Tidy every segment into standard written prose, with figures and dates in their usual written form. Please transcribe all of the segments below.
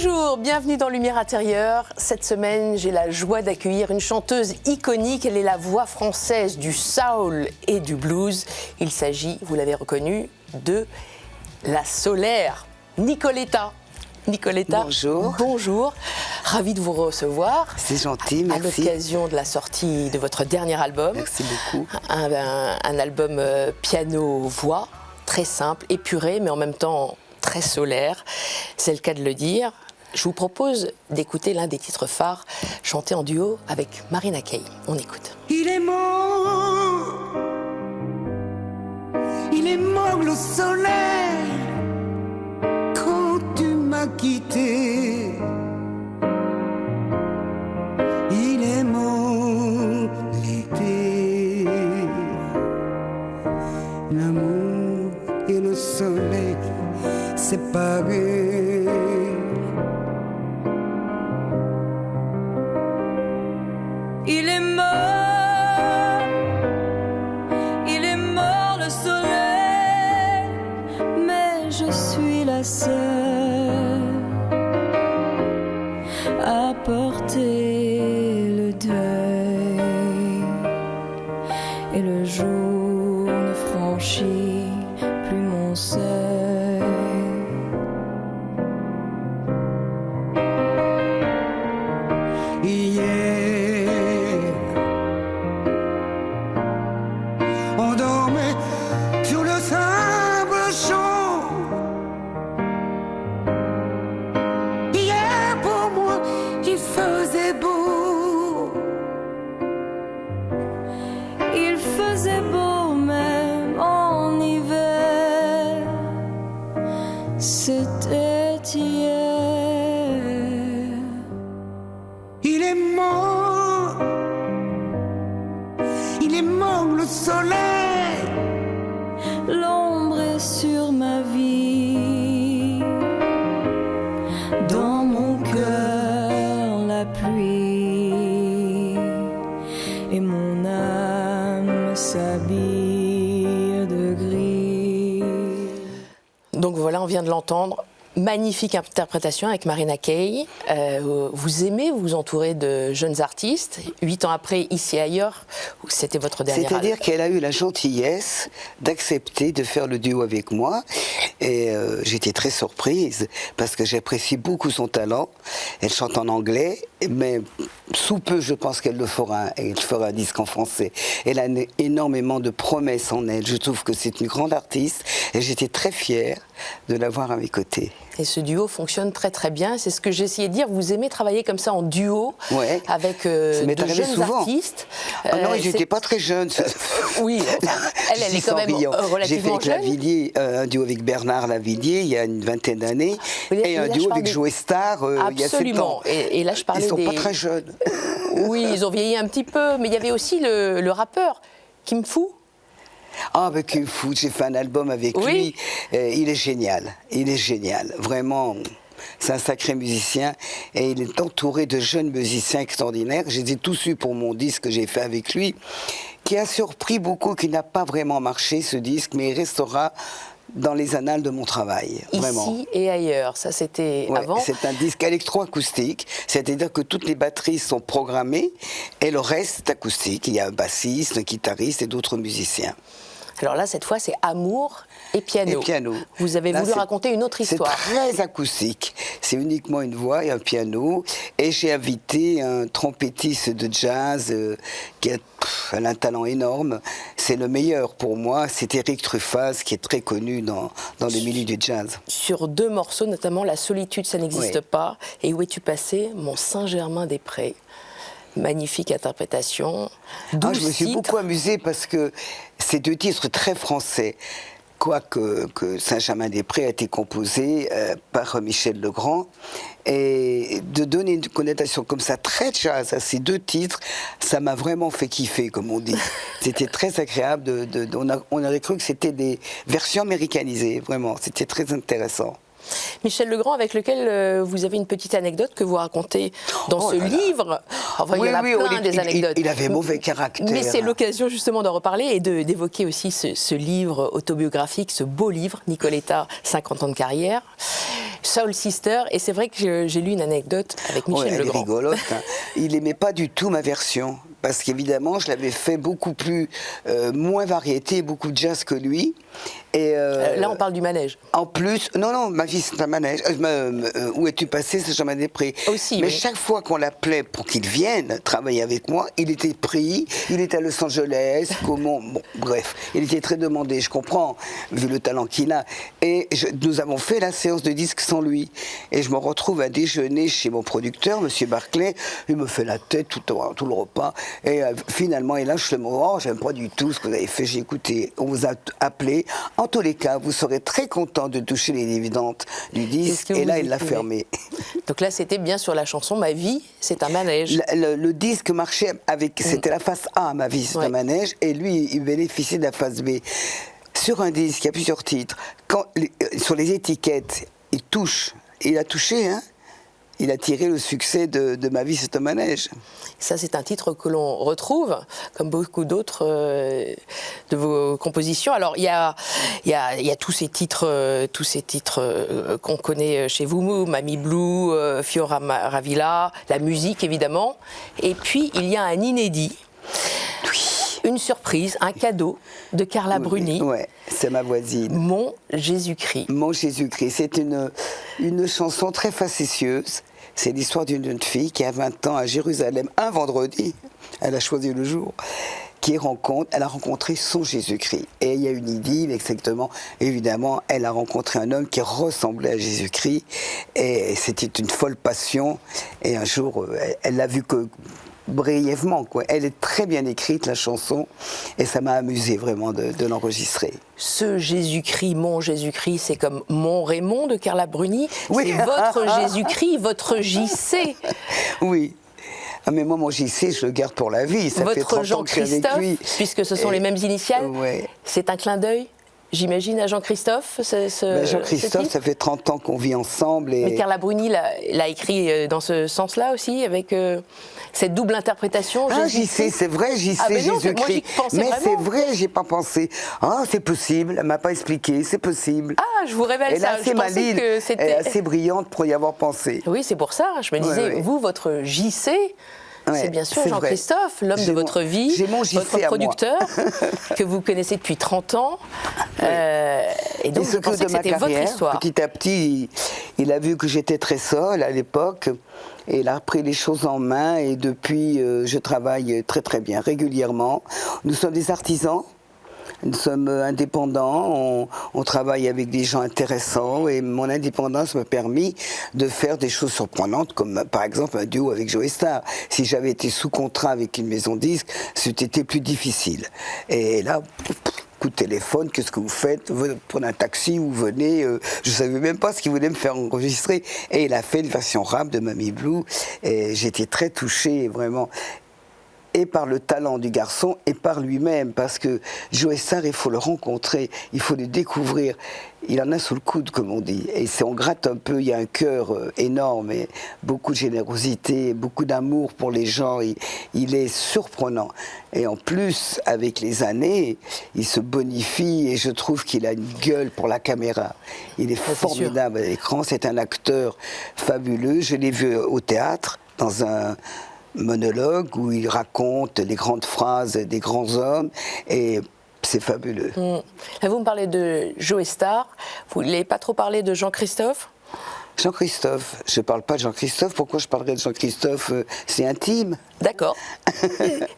Bonjour, bienvenue dans Lumière intérieure. Cette semaine, j'ai la joie d'accueillir une chanteuse iconique. Elle est la voix française du soul et du blues. Il s'agit, vous l'avez reconnu, de la Solaire, Nicoletta. Nicoletta, bonjour. Bonjour, ravie de vous recevoir. C'est gentil, merci. À l'occasion de la sortie de votre dernier album. Merci beaucoup. Un album piano-voix, très simple, épuré, mais en même temps très solaire. C'est le cas de le dire. Je vous propose d'écouter l'un des titres phares, chanté en duo avec Marina Kaye. On écoute. Il est mort le soleil quand tu m'as quitté. Il est mort l'été. L'amour et le soleil séparés. Il est mort le soleil, mais je suis la seule à porter le deuil. Et le jour ne franchit plus mon seuil. Hier, on dormait sur le sable chaud. Hier, pour moi, il faisait beau. Il faisait beau même en hiver. C'était hier. Il est mort le soleil. L'ombre est sur ma vie. Dans mon cœur la pluie. Et mon âme s'habille de gris. Donc voilà, on vient de l'entendre. Magnifique interprétation avec Marina Kaye. Vous aimez vous entourer de jeunes artistes. 8 ans après, Ici et ailleurs, c'était votre dernier album. C'est-à-dire qu'elle a eu la gentillesse d'accepter de faire le duo avec moi. Et j'étais très surprise parce que j'apprécie beaucoup son talent. Elle chante en anglais, mais sous peu, je pense qu'elle le fera. Elle fera un disque en français. Elle a énormément de promesses en elle. Je trouve que c'est une grande artiste et j'étais très fière de l'avoir à mes côtés. Et ce duo fonctionne très très bien. C'est ce que j'ai essayé de dire. Vous aimez travailler comme ça en duo avec de jeunes artistes. Non, j'étais pas très jeune. Oui, elle est quand même relativement jeune. J'ai fait un duo avec Bernard Lavillier il y a une vingtaine d'années et un duo avec Joe Star il y a 7 ans. Et là, je parlais Ils sont pas très jeunes. Oui, ils ont vieilli un petit peu, mais il y avait aussi le rappeur Kim Fu. Ah, avec Kim Fu, j'ai fait un album avec lui. Il est génial. Il est génial. Vraiment, c'est un sacré musicien. Et il est entouré de jeunes musiciens extraordinaires. J'ai tous eu pour mon disque que j'ai fait avec lui, qui a surpris beaucoup, qui n'a pas vraiment marché ce disque, mais il restera dans les annales de mon travail, vraiment. Ici et ailleurs, ça c'était avant. C'est un disque électroacoustique, c'est-à-dire que toutes les batteries sont programmées et le reste est acoustique. Il y a un bassiste, un guitariste et d'autres musiciens. Alors là, cette fois, c'est amour et piano. Et piano. Vous avez voulu raconter une autre histoire. C'est très acoustique. C'est uniquement une voix et un piano. Et j'ai invité un trompettiste de jazz qui a un talent énorme. C'est le meilleur pour moi. C'est Eric Truffaz, qui est très connu dans le milieu du jazz. Sur 2 morceaux, notamment La solitude, ça n'existe pas. Et Où es-tu passé, Mon Saint-Germain-des-Prés. Magnifique interprétation. Je me suis beaucoup amusée parce que ces 2 titres très français, quoique Saint-Germain-des-Prés a été composé par Michel Legrand, et de donner une connotation comme ça très jazz à ces 2 titres, ça m'a vraiment fait kiffer, comme on dit. C'était très agréable. On aurait cru que c'était des versions américanisées, vraiment. C'était très intéressant. Michel Legrand, avec lequel vous avez une petite anecdote que vous racontez dans ce livre. Enfin, il y en a plein des anecdotes. Il avait mauvais caractère. Mais c'est l'occasion justement d'en reparler et d'évoquer aussi ce livre autobiographique, ce beau livre, Nicoletta, 50 ans de carrière. Soul Sister, et c'est vrai que j'ai lu une anecdote avec Michel Elle est Legrand. rigolote, hein. Il n'aimait pas du tout ma version, parce qu'évidemment, je l'avais fait beaucoup plus, moins variété, beaucoup de jazz que lui. Et Là, on parle du manège. en plus, non, ma vie c'est un manège. Où es-tu passé, Saint-Germain-des-Prés. Aussi, mais oui. chaque fois qu'on l'appelait pour qu'il vienne travailler avec moi, il était pris, il était à Los Angeles, bref, il était très demandé, je comprends, vu le talent qu'il a. Et nous avons fait la séance de disques sans lui. Et je me retrouve à déjeuner chez mon producteur, Monsieur Barclay, il me fait la tête tout le repas. Et finalement, il lâche le mot, oh, j'aime pas du tout ce que vous avez fait, j'ai écouté, on vous a appelé. En tous les cas, vous serez très content de toucher les dividendes du disque. Et là, il l'a fermé. Donc là, c'était bien sur la chanson Ma vie, c'est un manège. Le disque marchait avec. C'était la face A, Ma vie, c'est un manège. Et lui, il bénéficiait de la face B. Sur un disque, il y a plusieurs titres. Sur les étiquettes, il a touché, hein. Il a tiré le succès de Ma vie, c'est un manège. Ça, c'est un titre que l'on retrouve, comme beaucoup d'autres de vos compositions. Alors, il y a tous ces titres qu'on connaît chez vous, Mamie Blue, Fiora Ravilla, la musique, évidemment. Et puis, il y a un inédit. Une surprise, un cadeau de Carla Bruni. Ouais, c'est ma voisine. Mon Jésus-Christ. Mon Jésus-Christ. C'est une chanson très facétieuse. C'est l'histoire d'une jeune fille qui a 20 ans à Jérusalem, un vendredi. Elle a choisi le jour. Elle a rencontré son Jésus-Christ. Et il y a une idylle, exactement. Évidemment, elle a rencontré un homme qui ressemblait à Jésus-Christ. Et c'était une folle passion. Et un jour, elle l'a vu que brièvement, quoi. Elle est très bien écrite, la chanson, et ça m'a amusé vraiment de l'enregistrer. Ce Jésus-Christ, mon Jésus-Christ, c'est comme mon Raymond de Carla Bruni. Oui. C'est votre Jésus-Christ, votre JC. Oui. Ah mais moi, mon JC, je le garde pour la vie. Ça fait 30 ans que je suis avec lui. Puisque ce sont les mêmes initiales, ouais. C'est un clin d'œil, j'imagine, à Jean-Christophe. Jean-Christophe, ça fait 30 ans qu'on vit ensemble. Et... Mais Carla Bruni l'a écrit dans ce sens-là aussi, avec cette double interprétation. Ah, JC, c'est vrai, JC, Jésus-Christ. Mais c'est vrai, j'ai pas pensé. Ah, c'est possible, elle m'a pas expliqué, c'est possible. Ah, je vous révèle ça. Elle est assez maligne, elle est assez brillante pour y avoir pensé. Oui, c'est pour ça. Je me disais, vous, votre JC... c'est bien sûr Jean-Christophe, l'homme de votre vie, votre producteur, que vous connaissez depuis 30 ans. Et donc, je pensais que c'était votre histoire. Petit à petit, il a vu que j'étais très seule à l'époque. Et il a pris les choses en main. Et depuis, je travaille très très bien, régulièrement. Nous sommes des artisans. Nous sommes indépendants, on travaille avec des gens intéressants et mon indépendance m'a permis de faire des choses surprenantes comme par exemple un duo avec Joe Star. Si j'avais été sous contrat avec une maison de disques, c'était plus difficile. Et là, coup de téléphone, qu'est-ce que vous faites? Vous prenez un taxi, vous venez, je ne savais même pas ce qu'il voulait me faire enregistrer. Et il a fait une version rap de Mamie Blue et j'étais très touché, vraiment. Et par le talent du garçon et par lui-même, parce que Joe Star, il faut le rencontrer, il faut le découvrir. Il en a sous le coude, comme on dit. Et si on gratte un peu, il y a un cœur énorme, et beaucoup de générosité, beaucoup d'amour pour les gens. Il est surprenant. Et en plus, avec les années, il se bonifie et je trouve qu'il a une gueule pour la caméra. Il est formidable à l'écran, c'est un acteur fabuleux. Je l'ai vu au théâtre, dans un monologue où il raconte les grandes phrases des grands hommes et c'est fabuleux. Là, vous me parlez de Joe Star, vous ne voulez pas trop parler de Jean-Christophe? Jean-Christophe, je ne parle pas de Jean-Christophe, pourquoi je parlerais de Jean-Christophe? C'est intime. D'accord.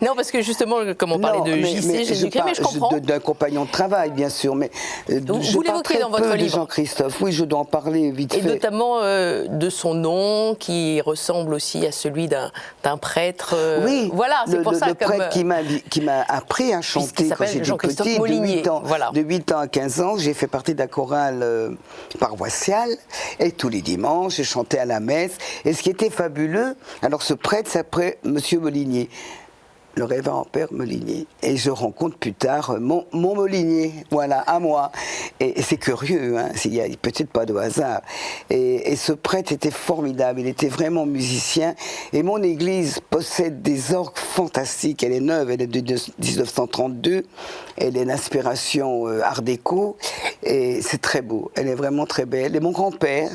Non, parce que justement, comme on parlait de JC, Jésus-Christ, mais je comprends. D'un compagnon de travail, bien sûr, mais vous l'évoquez dans votre livre. Jean-Christophe, oui, je dois en parler vite fait. Et notamment de son nom, qui ressemble aussi à celui d'un prêtre. Oui, voilà, c'est pour ça. Le prêtre qui m'a appris à chanter quand j'étais petit, de 8 ans à 15 ans, j'ai fait partie de la chorale paroissiale, et tous les dimanches, je chantais à la messe. Et ce qui était fabuleux, alors ce prêtre s'appelait Monsieur Molinier. le révérend père Molinier. Et je rencontre plus tard mon Molinier, voilà, à moi. Et c'est curieux, hein, il n'y a peut-être pas de hasard. Et ce prêtre était formidable, il était vraiment musicien. Et mon église possède des orgues fantastiques. Elle est neuve, elle est de 1932. Elle est d'inspiration art déco. Et c'est très beau, elle est vraiment très belle. Et mon grand-père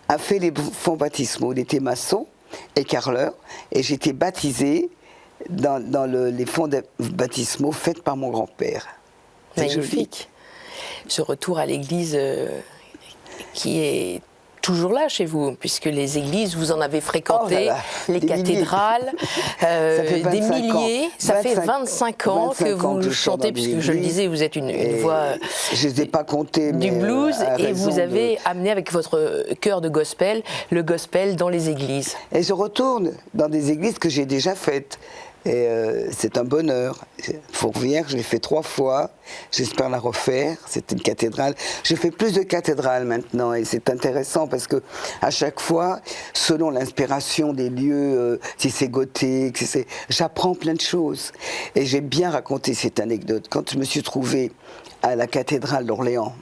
a fait les fonds baptismaux. Il était maçon et carreleur. Et j'ai été baptisée dans les fonds baptismaux faits par mon grand-père. Magnifique. Ce retour à l'église qui est toujours là chez vous, puisque les églises, vous en avez fréquenté, les cathédrales, des milliers. Ça fait 25 ans que vous chantez, puisque je le disais, vous êtes une voix je les ai pas comptés, du blues, et vous avez amené avec votre chœur de gospel, le gospel dans les églises. Et je retourne dans des églises que j'ai déjà faites. Et c'est un bonheur. Fourvière, je l'ai fait 3 fois. J'espère la refaire. C'est une cathédrale. Je fais plus de cathédrales maintenant, et c'est intéressant parce que à chaque fois, selon l'inspiration des lieux, si c'est gothique, j'apprends plein de choses. Et j'ai bien raconté cette anecdote. Quand je me suis trouvée à la cathédrale d'Orléans,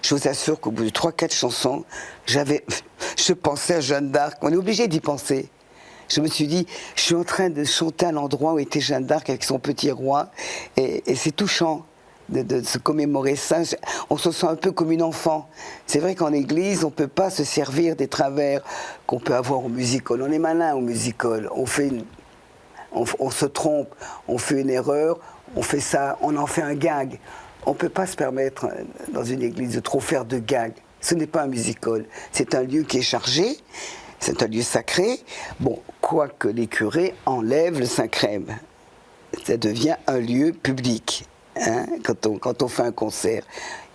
je vous assure qu'au bout de 3-4 chansons, je pensais à Jeanne d'Arc. On est obligé d'y penser. Je me suis dit, je suis en train de chanter à l'endroit où était Jeanne d'Arc avec son petit roi, et c'est touchant de se commémorer ça. On se sent un peu comme une enfant. C'est vrai qu'en église, on ne peut pas se servir des travers qu'on peut avoir au music-hall. On est malin au music-hall. On se trompe, on fait une erreur, on fait ça, on en fait un gag. On ne peut pas se permettre dans une église de trop faire de gags. Ce n'est pas un music-hall. C'est un lieu qui est chargé. C'est un lieu sacré. Bon, quoique les curés enlèvent le Saint-Crème. Ça devient un lieu public. Hein, quand on fait un concert,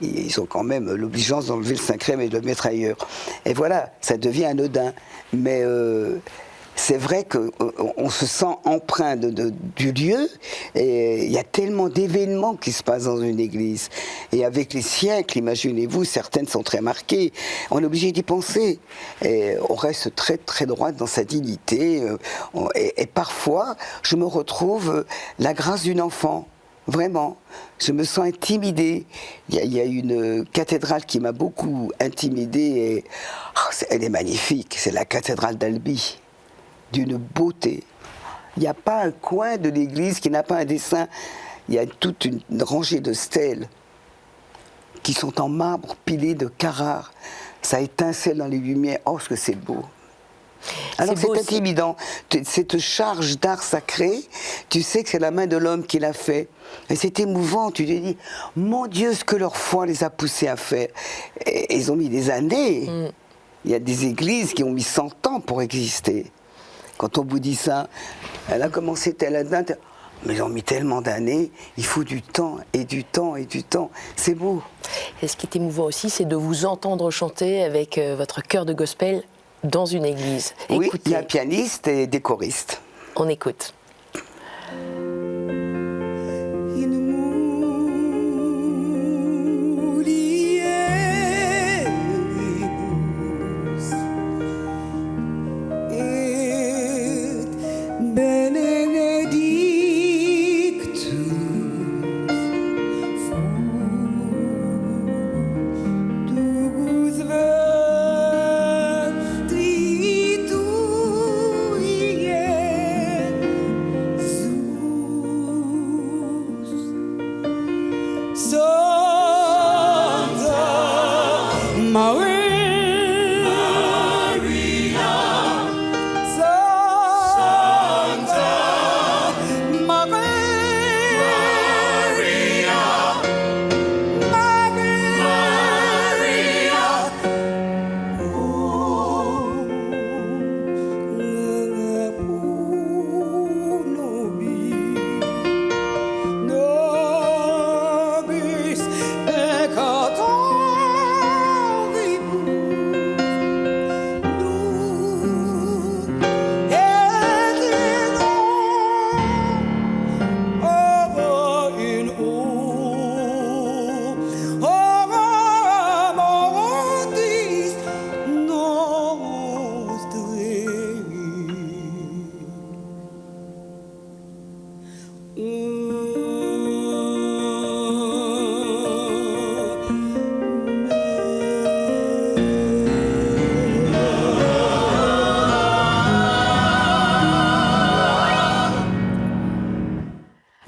ils ont quand même l'obligeance d'enlever le Saint-Crème et de le mettre ailleurs. Et voilà, ça devient anodin. Mais c'est vrai qu'on se sent empreint du lieu, et il y a tellement d'événements qui se passent dans une église. Et avec les siècles, imaginez-vous, certaines sont très marquées. On est obligé d'y penser. Et on reste très, très droit dans sa dignité. Et parfois, je me retrouve la grâce d'une enfant. Vraiment, je me sens intimidée. Il y a une cathédrale qui m'a beaucoup intimidée. Et, elle est magnifique, c'est la cathédrale d'Albi. D'une beauté. Il n'y a pas un coin de l'église qui n'a pas un dessin. Il y a toute une rangée de stèles qui sont en marbre pilé de Carrare. Ça étincelle dans les lumières. Oh, ce que c'est beau. Alors c'est intimidant. Cette charge d'art sacré, tu sais que c'est la main de l'homme qui l'a fait. Et c'est émouvant. Tu te dis, mon Dieu, ce que leur foi les a poussés à faire. Et ils ont mis des années. Il y a des églises qui ont mis 100 ans pour exister. Quand on vous dit ça, elle a commencé telle date, mais ils ont mis tellement d'années, il faut du temps, et du temps, et du temps. C'est beau. Et ce qui est émouvant aussi, c'est de vous entendre chanter avec votre chœur de gospel dans une église. Oui, écoutez, il y a un pianiste et des choristes. On écoute.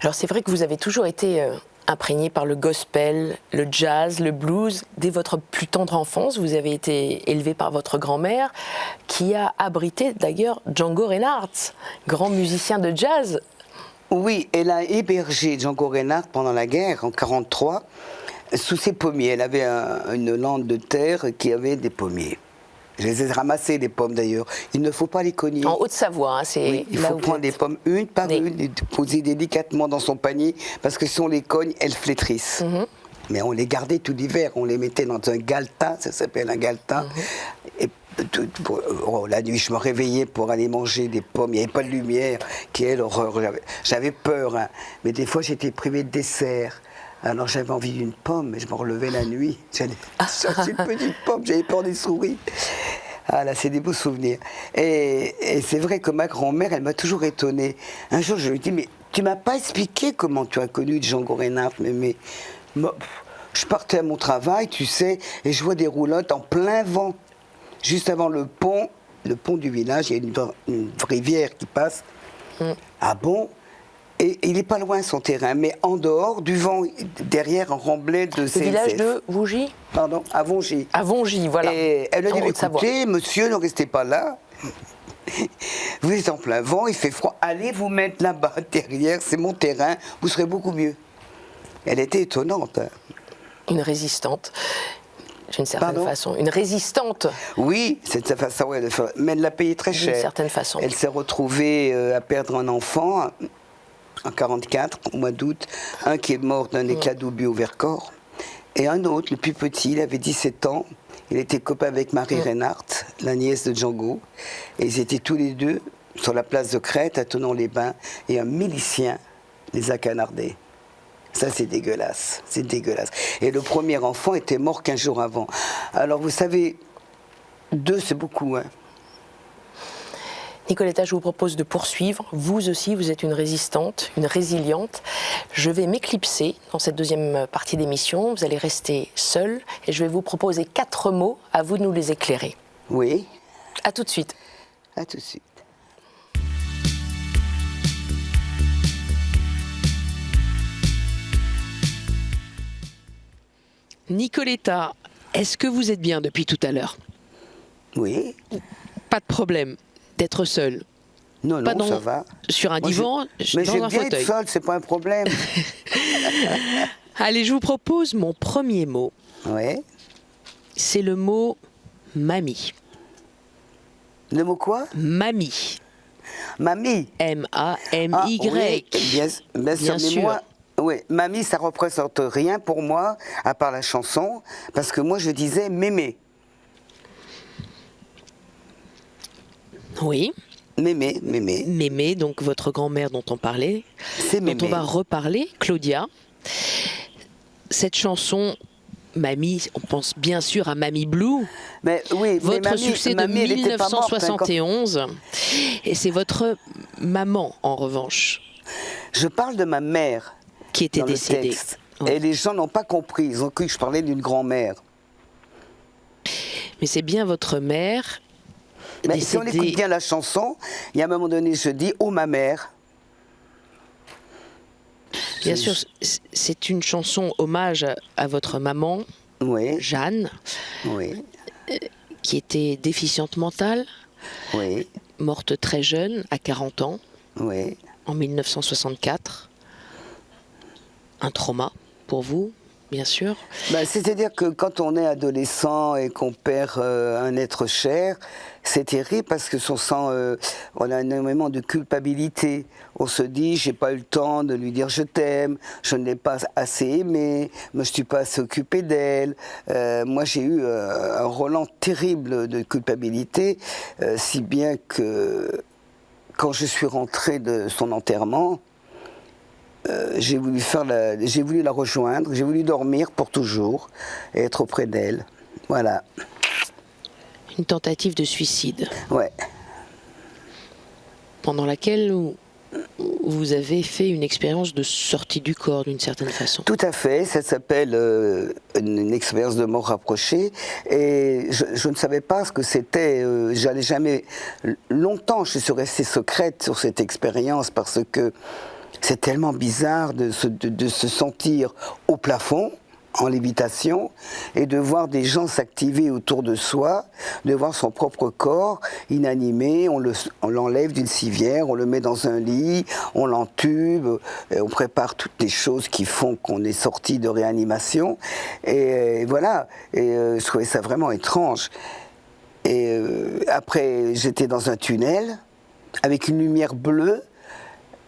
Alors c'est vrai que vous avez toujours été imprégné par le gospel, le jazz, le blues. Dès votre plus tendre enfance, vous avez été élevé par votre grand-mère, qui a abrité d'ailleurs Django Reinhardt, grand musicien de jazz. Oui, elle a hébergé Django Reinhardt pendant la guerre, en 1943, sous ses pommiers. Elle avait une lande de terre qui avait des pommiers. Je les ai ramassés, les pommes d'ailleurs. Il ne faut pas les cogner. En Haute-Savoie, hein, c'est oui, il là faut où prendre des pommes une par une et poser délicatement dans son panier, parce que si on les cogne, elles flétrissent. Mais on les gardait tout l'hiver, on les mettait dans un galta, ça s'appelle un galta. Et la nuit, je me réveillais pour aller manger des pommes. Il n'y avait pas de lumière. Quelle horreur. J'avais peur, hein. Mais des fois, j'étais privé de dessert. Alors j'avais envie d'une pomme, mais je me relevais la nuit. J'allais chercher une petite pomme, j'avais peur des souris. Ah là, c'est des beaux souvenirs. Et c'est vrai que ma grand-mère, elle m'a toujours étonnée. Un jour, je lui ai dit, mais tu m'as pas expliqué comment tu as connu Django Reinhardt, mais je partais à mon travail, tu sais, et je vois des roulottes en plein vent. Juste avant le pont du village, il y a une rivière qui passe. Ah bon? Et il n'est pas loin son terrain, mais en dehors du vent, derrière un remblai de CNCF. Le village de Vougy? Pardon, à Vongy. À Vongy, voilà. Et elle a dit, écoutez, monsieur, ne restez pas là. Vous êtes en plein vent, il fait froid. Allez vous mettre là-bas, derrière, c'est mon terrain, vous serez beaucoup mieux. Elle était étonnante. Hein. Une résistante. D'une certaine façon. Une résistante. Oui, c'est de sa façon, ouais, mais elle l'a payé très cher. D'une certaine façon. Elle s'est retrouvée à perdre un enfant en 1944, au mois d'août. Un qui est mort d'un éclat d'obus au Vercors. Et un autre, le plus petit, il avait 17 ans. Il était copain avec Marie Reinhardt, la nièce de Django. Et ils étaient tous les deux sur la place de Crète, à Thonon-les-Bains. Et un milicien les a canardés. Ça, c'est dégueulasse, c'est dégueulasse. Et le premier enfant était mort 15 jours avant. Alors, vous savez, 2, c'est beaucoup, hein. Nicoletta, je vous propose de poursuivre. Vous aussi, vous êtes une résistante, une résiliente. Je vais m'éclipser dans cette deuxième partie d'émission. Vous allez rester seule et je vais vous proposer 4 mots. À vous de nous les éclairer. Oui. À tout de suite. À tout de suite. Nicoletta, est-ce que vous êtes bien depuis tout à l'heure? Oui. Pas de problème d'être seule? Non, pas non, ça va. Sur un divan, mais dans un j'aime bien fauteuil. être seule, c'est pas un problème. Allez, je vous propose mon premier mot. Oui. C'est le mot mamie. Le mot quoi? Mamie. Mamie. M-A-M-Y. Oui, bien sûr. Moi, oui, mamie, ça représente rien pour moi, à part la chanson, parce que moi, je disais mémé. Oui. Mémé, mémé. Mémé, donc votre grand-mère dont on parlait, c'est mémé. Dont on va reparler, Claudia. Cette chanson, Mamie, on pense bien sûr à Mamie Blue. Mais oui, votre mais mamie, succès de 1971. Et c'est votre maman, en revanche. Je parle de ma mère. Qui était dans décédée. Le texte. Oui. Et les gens n'ont pas compris. Ils ont cru que je parlais d'une grand-mère. Mais c'est bien votre mère. Mais si on écoute bien la chanson, il y a un moment donné, je dis « Oh, ma mère ». Bien sûr, c'est une chanson hommage à votre maman, oui. Jeanne, oui. Qui était déficiente mentale, oui. Morte très jeune, à 40 ans, oui. En 1964. Un trauma pour vous, bien sûr. C'est-à-dire que quand on est adolescent et qu'on perd un être cher, c'est terrible parce que on a énormément de culpabilité. On se dit, j'ai pas eu le temps de lui dire je t'aime, je ne l'ai pas assez aimée, je ne suis pas assez occupé d'elle. Moi, j'ai eu un relent terrible de culpabilité, si bien que quand je suis rentré de son enterrement, j'ai voulu la rejoindre, j'ai voulu dormir pour toujours et être auprès d'elle. Voilà. Une tentative de suicide. Ouais. Pendant laquelle vous avez fait une expérience de sortie du corps d'une certaine façon. Tout à fait, ça s'appelle une expérience de mort rapprochée et je ne savais pas ce que c'était, j'allais jamais... Longtemps je suis restée secrète sur cette expérience parce que C'est tellement bizarre de se sentir au plafond, en lévitation, et de voir des gens s'activer autour de soi, de voir son propre corps inanimé, on l'enlève d'une civière, on le met dans un lit, on l'entube, on prépare toutes les choses qui font qu'on est sorti de réanimation, et voilà, je trouvais ça vraiment étrange. Et après, j'étais dans un tunnel, avec une lumière bleue,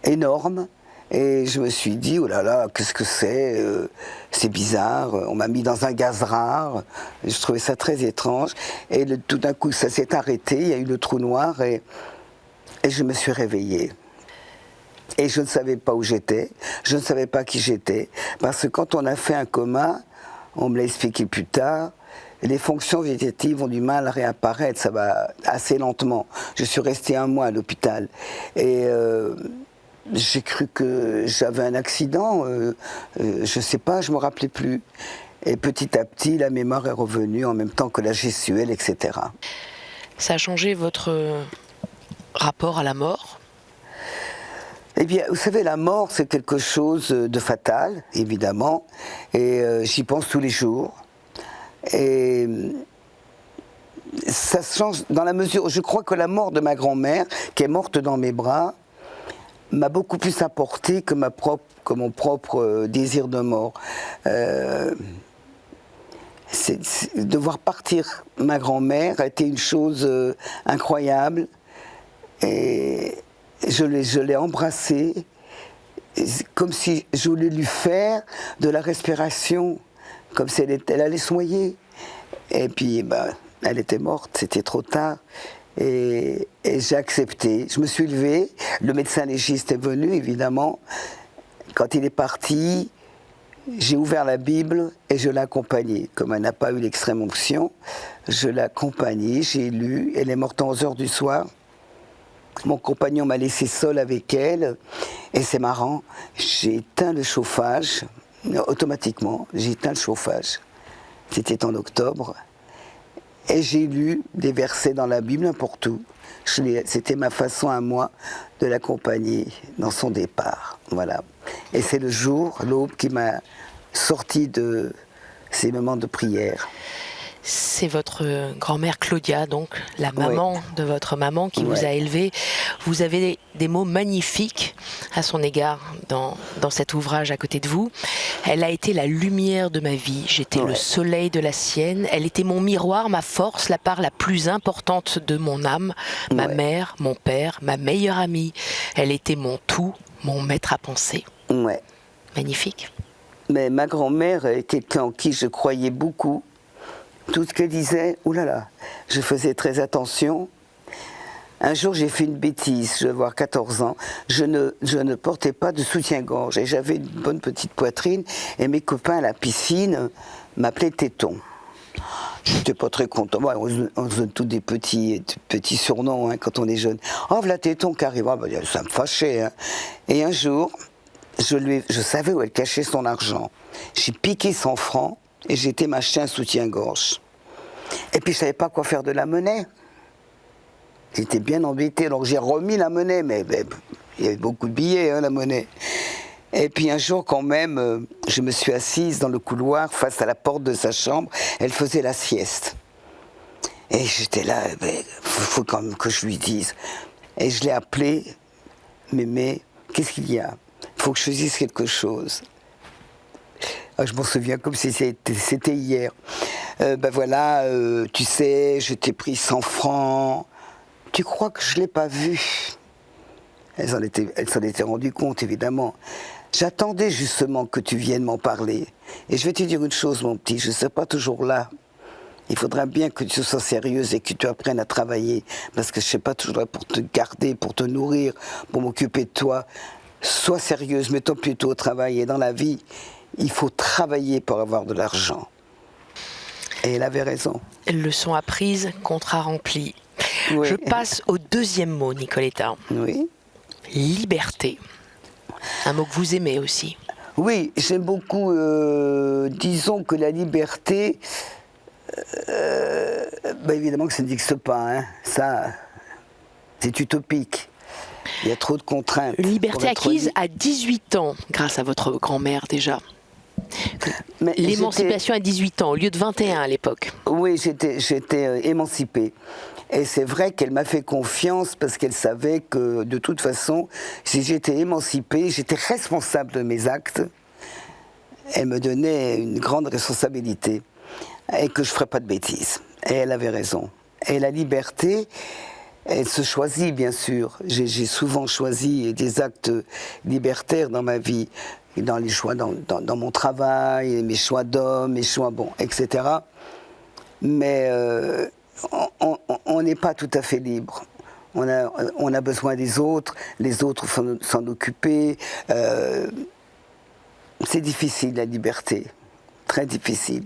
énorme, et je me suis dit, oh là là, qu'est-ce que c'est bizarre, on m'a mis dans un gaz rare, je trouvais ça très étrange, et tout d'un coup ça s'est arrêté, il y a eu le trou noir, et je me suis réveillée. Et je ne savais pas où j'étais, je ne savais pas qui j'étais, parce que quand on a fait un coma, on me l'a expliqué plus tard, les fonctions végétatives ont du mal à réapparaître, ça va assez lentement. Je suis restée 1 mois à l'hôpital, et j'ai cru que j'avais un accident, je sais pas, je me rappelais plus. Et petit à petit, la mémoire est revenue en même temps que la gestuelle, etc. Ça a changé votre rapport à la mort ? Eh bien, vous savez, la mort, c'est quelque chose de fatal, évidemment, et j'y pense tous les jours. Et ça change dans la mesure, je crois que la mort de ma grand-mère, qui est morte dans mes bras, m'a beaucoup plus apporté que mon propre désir de mort. De voir partir ma grand-mère a été une chose incroyable, et je l'ai embrassée comme si je voulais lui faire de la respiration, comme si elle allait se noyer. Et puis, elle était morte, c'était trop tard. Et j'ai accepté. Je me suis levée, le médecin légiste est venu, évidemment. Quand il est parti, j'ai ouvert la Bible et je l'ai accompagnée. Comme elle n'a pas eu l'extrême onction, je l'ai accompagnée, j'ai lu. Elle est morte à 11h du soir. Mon compagnon m'a laissé seule avec elle. Et c'est marrant, j'ai éteint le chauffage, automatiquement, j'ai éteint le chauffage. C'était en octobre. Et j'ai lu des versets dans la Bible, n'importe où. C'était ma façon à moi de l'accompagner dans son départ. Voilà. Et c'est le jour, l'aube, qui m'a sorti de ces moments de prière. C'est votre grand-mère Claudia, donc la maman de votre maman qui vous a élevé. Vous avez des mots magnifiques à son égard dans cet ouvrage à côté de vous. Elle a été la lumière de ma vie, j'étais le soleil de la sienne. Elle était mon miroir, ma force, la part la plus importante de mon âme, ma mère, mon père, ma meilleure amie. Elle était mon tout, mon maître à penser. Ouais. Magnifique. Mais ma grand-mère est quelqu'un en qui je croyais beaucoup. Tout ce qu'elle disait, oulala, je faisais très attention. Un jour, j'ai fait une bêtise, je devais avoir 14 ans. Je ne portais pas de soutien-gorge et j'avais une bonne petite poitrine. Et mes copains à la piscine m'appelaient Téton. Je n'étais pas très content. Ouais, on se donne tous des petits surnoms quand on est jeune. Oh, voilà Téton qui arrive. Ça me fâchait. Hein. Et un jour, je savais où elle cachait son argent. J'ai piqué 100 francs. Et j'ai été m'acheter un soutien-gorge. Et puis je ne savais pas quoi faire de la monnaie. J'étais bien embêté, donc j'ai remis la monnaie, mais il y avait beaucoup de billets, la monnaie. Et puis un jour quand même, je me suis assise dans le couloir face à la porte de sa chambre, elle faisait la sieste. Et j'étais là, faut quand même que je lui dise. Et je l'ai appelée, Mémé, qu'est-ce qu'il y a ? Il faut que je dise quelque chose. Je m'en souviens comme si c'était hier. Voilà, tu sais, je t'ai pris 100 francs. Tu crois que je ne l'ai pas vu ? Elle s'en était rendue compte, évidemment. J'attendais justement que tu viennes m'en parler. Et je vais te dire une chose, mon petit, je ne serai pas toujours là. Il faudra bien que tu sois sérieuse et que tu apprennes à travailler. Parce que je ne serai pas toujours là pour te garder, pour te nourrir, pour m'occuper de toi. Sois sérieuse, mets-toi plutôt au travail et dans la vie. Il faut travailler pour avoir de l'argent. Et elle avait raison. Leçon apprise, contrat rempli. Oui. Je passe au deuxième mot, Nicoletta. Oui. Liberté. Un mot que vous aimez aussi. Oui, j'aime beaucoup. Disons que la liberté, évidemment que ça n'existe pas. Ça, c'est utopique. Il y a trop de contraintes. Une liberté acquise à 18 ans, grâce à votre grand-mère déjà. Mais l'émancipation à 18 ans, au lieu de 21 à l'époque. Oui, j'étais émancipée. Et c'est vrai qu'elle m'a fait confiance parce qu'elle savait que, de toute façon, si j'étais émancipée, j'étais responsable de mes actes. Elle me donnait une grande responsabilité et que je ne ferais pas de bêtises. Et elle avait raison. Et la liberté, elle se choisit, bien sûr. J'ai souvent choisi des actes libertaires dans ma vie, dans les choix, dans mon travail, mes choix d'homme, mes choix, bon, etc. Mais on n'est pas tout à fait libre. On a besoin des autres, les autres s'en occuper. C'est difficile, la liberté, très difficile.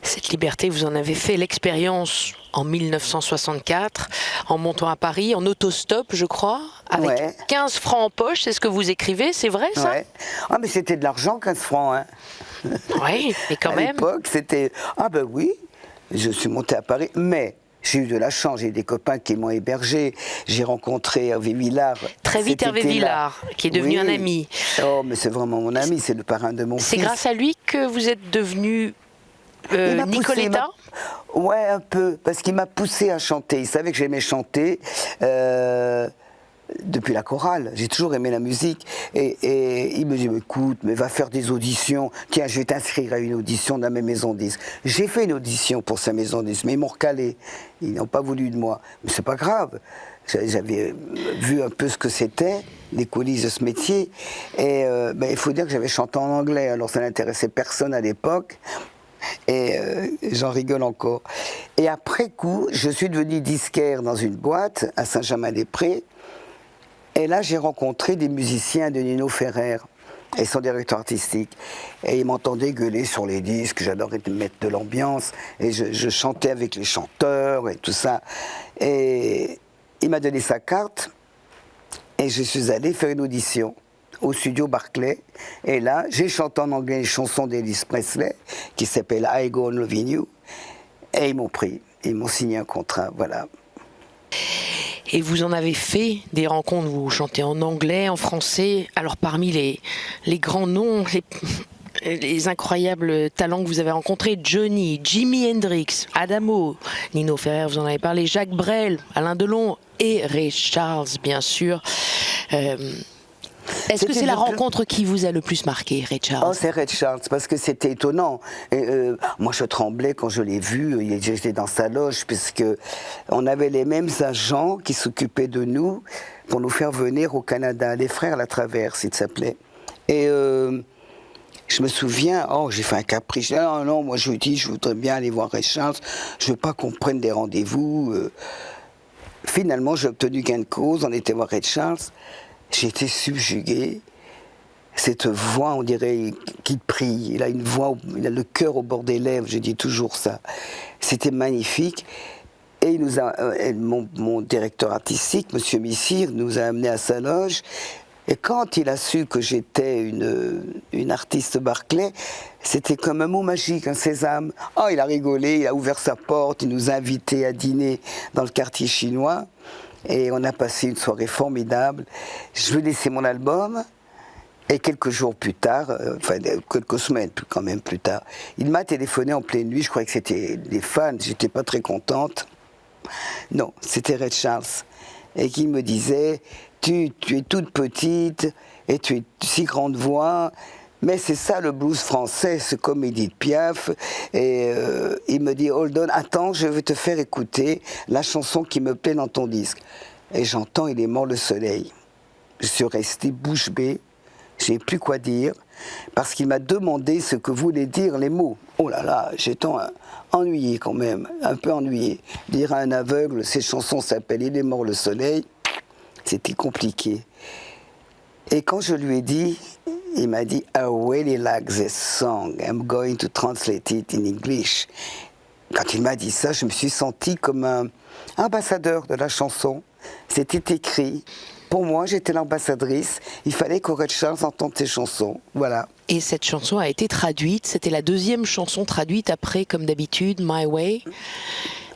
Cette liberté, vous en avez fait l'expérience en 1964, en montant à Paris, en autostop, je crois, avec 15 francs en poche, c'est ce que vous écrivez, c'est vrai ça? Ah, mais c'était de l'argent, 15 francs, hein. Oui, mais quand même. À l'époque, c'était... Ah ben oui, je suis montée à Paris, mais... J'ai eu de la chance, j'ai des copains qui m'ont hébergé. J'ai rencontré Hervé Villard. Très vite Hervé Villard, qui est devenu un ami. Oh, mais c'est vraiment mon ami, c'est le parrain de mon fils. C'est grâce à lui que vous êtes devenu Nicoletta? Ouais, un peu, parce qu'il m'a poussé à chanter. Il savait que j'aimais chanter. Depuis la chorale, j'ai toujours aimé la musique et il me dit écoute, mais va faire des auditions, tiens je vais t'inscrire à une audition dans mes maisons de disques. J'ai fait une audition pour sa maison de disques, mais ils m'ont recalé, ils n'ont pas voulu de moi, mais c'est pas grave, j'avais vu un peu ce que c'était, les coulisses de ce métier, et il faut dire que j'avais chanté en anglais, alors ça n'intéressait personne à l'époque. Et j'en rigole encore. Et après coup, je suis devenu disquaire dans une boîte à Saint-Germain-des-Prés. Et là, j'ai rencontré des musiciens de Nino Ferrer et son directeur artistique. Et ils m'entendaient gueuler sur les disques, j'adorais mettre de l'ambiance. Et je chantais avec les chanteurs et tout ça. Et il m'a donné sa carte. Et je suis allé faire une audition au studio Barclay. Et là, j'ai chanté en anglais une chanson d'Elvis Presley qui s'appelle I Go On Loving You. Et ils m'ont pris, ils m'ont signé un contrat, voilà. Et vous en avez fait des rencontres, vous chantez en anglais, en français. Alors parmi les grands noms, les incroyables talents que vous avez rencontrés, Johnny, Jimi Hendrix, Adamo, Nino Ferrer, vous en avez parlé, Jacques Brel, Alain Delon et Ray Charles, bien sûr. Est-ce que c'est la rencontre qui vous a le plus marqué, Ray Charles? Oh, c'est Ray Charles, parce que c'était étonnant. Et, moi, je tremblais quand je l'ai vu. J'étais dans sa loge, puisque on avait les mêmes agents qui s'occupaient de nous pour nous faire venir au Canada. Les frères Latraverse, ils s'appelaient. Et je me souviens, j'ai fait un caprice. Non, moi, je lui dis, je voudrais bien aller voir Ray Charles. Je veux pas qu'on prenne des rendez-vous. Finalement, j'ai obtenu gain de cause. On était voir Ray Charles. J'ai été subjugué. Cette voix, on dirait, qui prie. Il a une voix, il a le cœur au bord des lèvres, je dis toujours ça. C'était magnifique. Et il nous a, mon directeur artistique, M. Missire, nous a amenés à sa loge. Et quand il a su que j'étais une artiste Barclay, c'était comme un mot magique, un sésame. Oh, il a rigolé, il a ouvert sa porte, il nous a invités à dîner dans le quartier chinois. Et on a passé une soirée formidable. Je lui ai laissé mon album. Et quelques jours plus tard, quelques semaines quand même plus tard, il m'a téléphoné en pleine nuit. Je croyais que c'était des fans. J'étais pas très contente. Non, c'était Ray Charles. Et qui me disait, tu es toute petite et tu es si grande voix. Mais c'est ça le blues français, c'est comme Edith Piaf. Et il me dit, hold on, attends, je vais te faire écouter la chanson qui me plaît dans ton disque. Et j'entends, il est mort le soleil. Je suis restée bouche bée, je n'ai plus quoi dire, parce qu'il m'a demandé ce que voulaient dire les mots. Oh là là, j'étais ennuyée quand même, un peu ennuyée. Dire à un aveugle, ces chansons s'appellent Il est mort le soleil, c'était compliqué. Et quand je lui ai dit, il m'a dit, I really like this song, I'm going to translate it in English. Quand il m'a dit ça, je me suis sentie comme un ambassadeur de la chanson. C'était écrit. Pour moi, j'étais l'ambassadrice. Il fallait que Ray Charles entende ses chansons. Voilà. Et cette chanson a été traduite. C'était la deuxième chanson traduite après, comme d'habitude, My Way.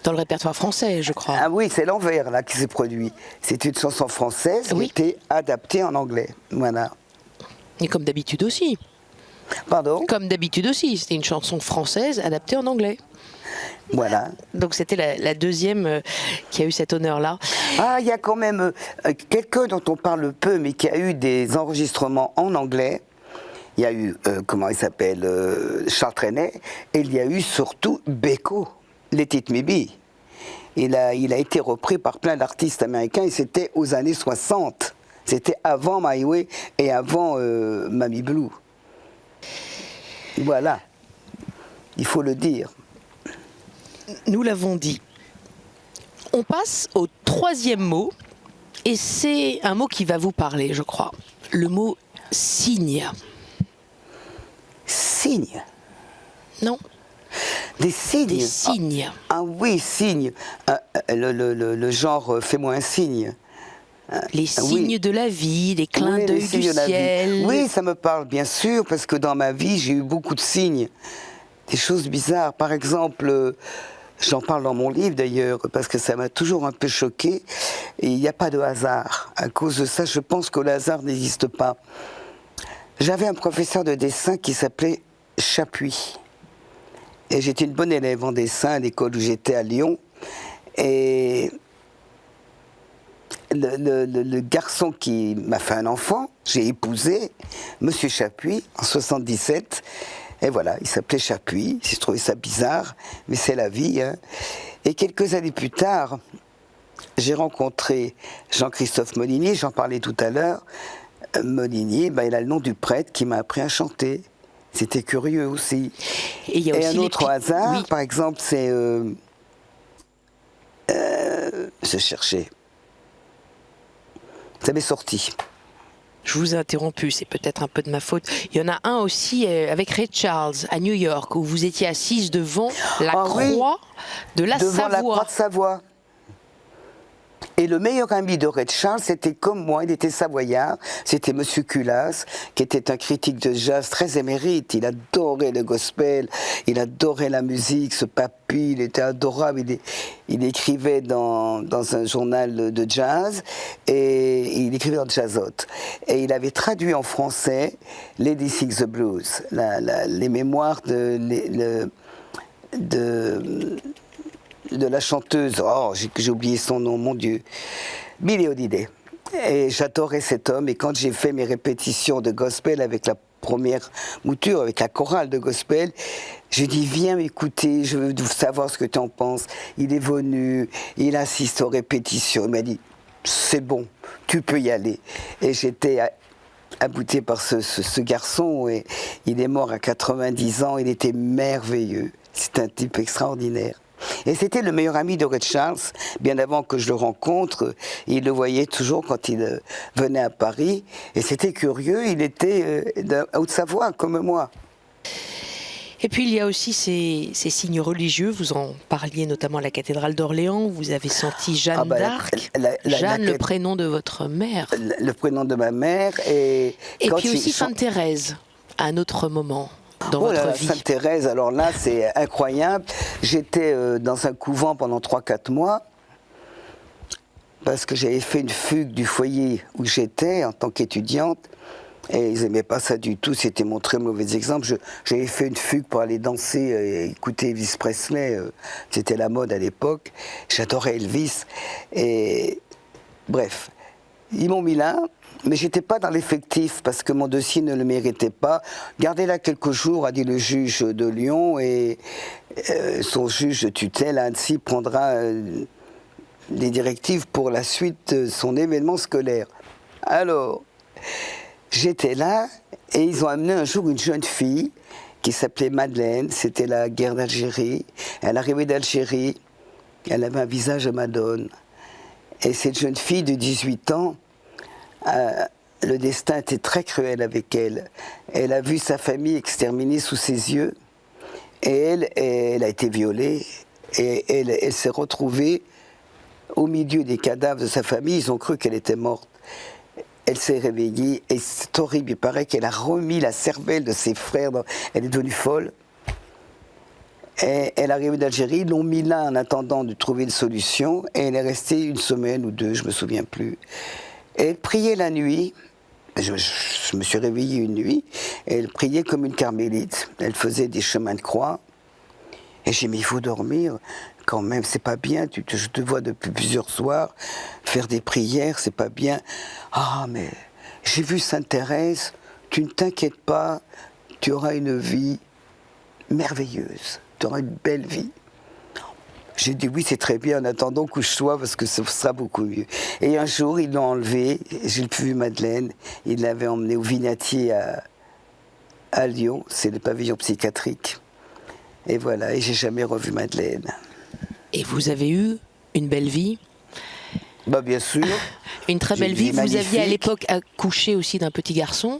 dans le répertoire français, je crois. Ah oui, c'est l'envers là qui s'est produit. C'est une chanson française qui était adaptée en anglais. Voilà. Et comme d'habitude aussi. Pardon ? Comme d'habitude aussi, c'était une chanson française adaptée en anglais. Voilà. Donc c'était la deuxième qui a eu cet honneur-là. Ah, il y a quand même quelqu'un dont on parle peu, mais qui a eu des enregistrements en anglais. Il y a eu, comment il s'appelle, Charles Trenet, et il y a eu surtout Beko, Let It Me Be. Il a été repris par plein d'artistes américains, et c'était aux années 60. C'était avant My Way et avant Mamie Blue. Voilà, il faut le dire. Nous l'avons dit. On passe au troisième mot, et c'est un mot qui va vous parler, je crois. Le mot cygne. Cygne ? Non, Des cygnes ? des cygnes. Ah oui, cygne. Le genre fais-moi un signe. Les signes oui. de la vie, les clins Oui, les d'œil signes du de la vie. ciel. Oui, ça me parle bien sûr, parce que dans ma vie, j'ai eu beaucoup de signes. Des choses bizarres. Par exemple, j'en parle dans mon livre d'ailleurs, parce que ça m'a toujours un peu choqué. Et il n'y a pas de hasard. À cause de ça, je pense que le hasard n'existe pas. J'avais un professeur de dessin qui s'appelait Chapuis. Et j'étais une bonne élève en dessin à l'école où j'étais à Lyon. Et le garçon qui m'a fait un enfant, j'ai épousé, Monsieur Chapuis, en 77. Et voilà, il s'appelait Chapuis. J'ai trouvé ça bizarre, mais c'est la vie. Hein. Et quelques années plus tard, j'ai rencontré Jean-Christophe Molinier, j'en parlais tout à l'heure. Molinier, il a le nom du prêtre qui m'a appris à chanter. C'était curieux aussi. Et il y a aussi un autre hasard, oui. par exemple, c'est... je cherchais. Ça m'est sorti. Je vous ai interrompu, c'est peut-être un peu de ma faute. Il y en a un aussi avec Ray Charles à New York, où vous étiez assise devant la croix de la devant Savoie. La croix de Savoie. Et le meilleur ami de Ray Charles, c'était comme moi, il était savoyard, c'était Monsieur Culas, qui était un critique de jazz très émérite. Il adorait le gospel, il adorait la musique, ce papy, il était adorable. Il écrivait dans un journal de jazz, et il écrivait dans Jazzote. Et il avait traduit en français Lady Sings the Blues, les mémoires de la chanteuse, j'ai oublié son nom, mon Dieu, Billie Holiday. Et j'adorais cet homme, et quand j'ai fait mes répétitions de gospel avec la première mouture, avec la chorale de gospel, je dis viens m'écouter, je veux savoir ce que tu en penses. Il est venu, il assiste aux répétitions, il m'a dit c'est bon, tu peux y aller. Et j'étais abouté par ce garçon, et il est mort à 90 ans, il était merveilleux, c'est un type extraordinaire. Et c'était le meilleur ami de Ray Charles, bien avant que je le rencontre. Il le voyait toujours quand il venait à Paris. Et c'était curieux, il était de Haute-Savoie, comme moi. Et puis il y a aussi ces signes religieux, vous en parliez notamment à la cathédrale d'Orléans, vous avez senti Jeanne d'Arc, Jeanne, le prénom de votre mère. Le prénom de ma mère. Et puis aussi Sainte Thérèse, à un autre moment. Dans votre vie. Sainte Thérèse, alors là, c'est incroyable. J'étais dans un couvent pendant 3-4 mois, parce que j'avais fait une fugue du foyer où j'étais en tant qu'étudiante, et ils n'aimaient pas ça du tout, c'était mon très mauvais exemple. J'avais fait une fugue pour aller danser et écouter Elvis Presley, c'était la mode à l'époque. J'adorais Elvis, et bref, ils m'ont mis là. Mais j'étais pas dans l'effectif parce que mon dossier ne le méritait pas. Gardez-la quelques jours, a dit le juge de Lyon, et son juge de tutelle, Annecy, prendra des directives pour la suite de son événement scolaire. Alors, j'étais là, et ils ont amené un jour une jeune fille qui s'appelait Madeleine, c'était la guerre d'Algérie. Elle arrivait d'Algérie, elle avait un visage de Madone. Et cette jeune fille de 18 ans, le destin était très cruel avec elle. Elle a vu sa famille exterminée sous ses yeux, et elle a été violée, et elle s'est retrouvée au milieu des cadavres de sa famille. Ils ont cru qu'elle était morte. Elle s'est réveillée, et c'est horrible, il paraît qu'elle a remis la cervelle de ses frères, elle est devenue folle. Et elle arrivait d'Algérie, ils l'ont mis là en attendant de trouver une solution, et elle est restée une semaine ou deux, je me souviens plus. Et elle priait la nuit. Je me suis réveillé une nuit, et elle priait comme une carmélite. Elle faisait des chemins de croix. Et j'ai dit, mais il faut dormir quand même, c'est pas bien. Je te vois depuis plusieurs soirs faire des prières, c'est pas bien. Ah, mais j'ai vu Sainte Thérèse, tu ne t'inquiètes pas, tu auras une vie merveilleuse, tu auras une belle vie. J'ai dit oui, c'est très bien, en attendant couche-toi parce que ce sera beaucoup mieux. Et un jour, ils l'ont enlevé, j'ai plus vu Madeleine, ils l'avaient emmenée au Vinatier à Lyon, c'est le pavillon psychiatrique. Et voilà, et j'ai jamais revu Madeleine. Et vous avez eu une belle vie? Bah bien sûr. Une très belle vie. Vous magnifique. aviez à l'époque accouché aussi d'un petit garçon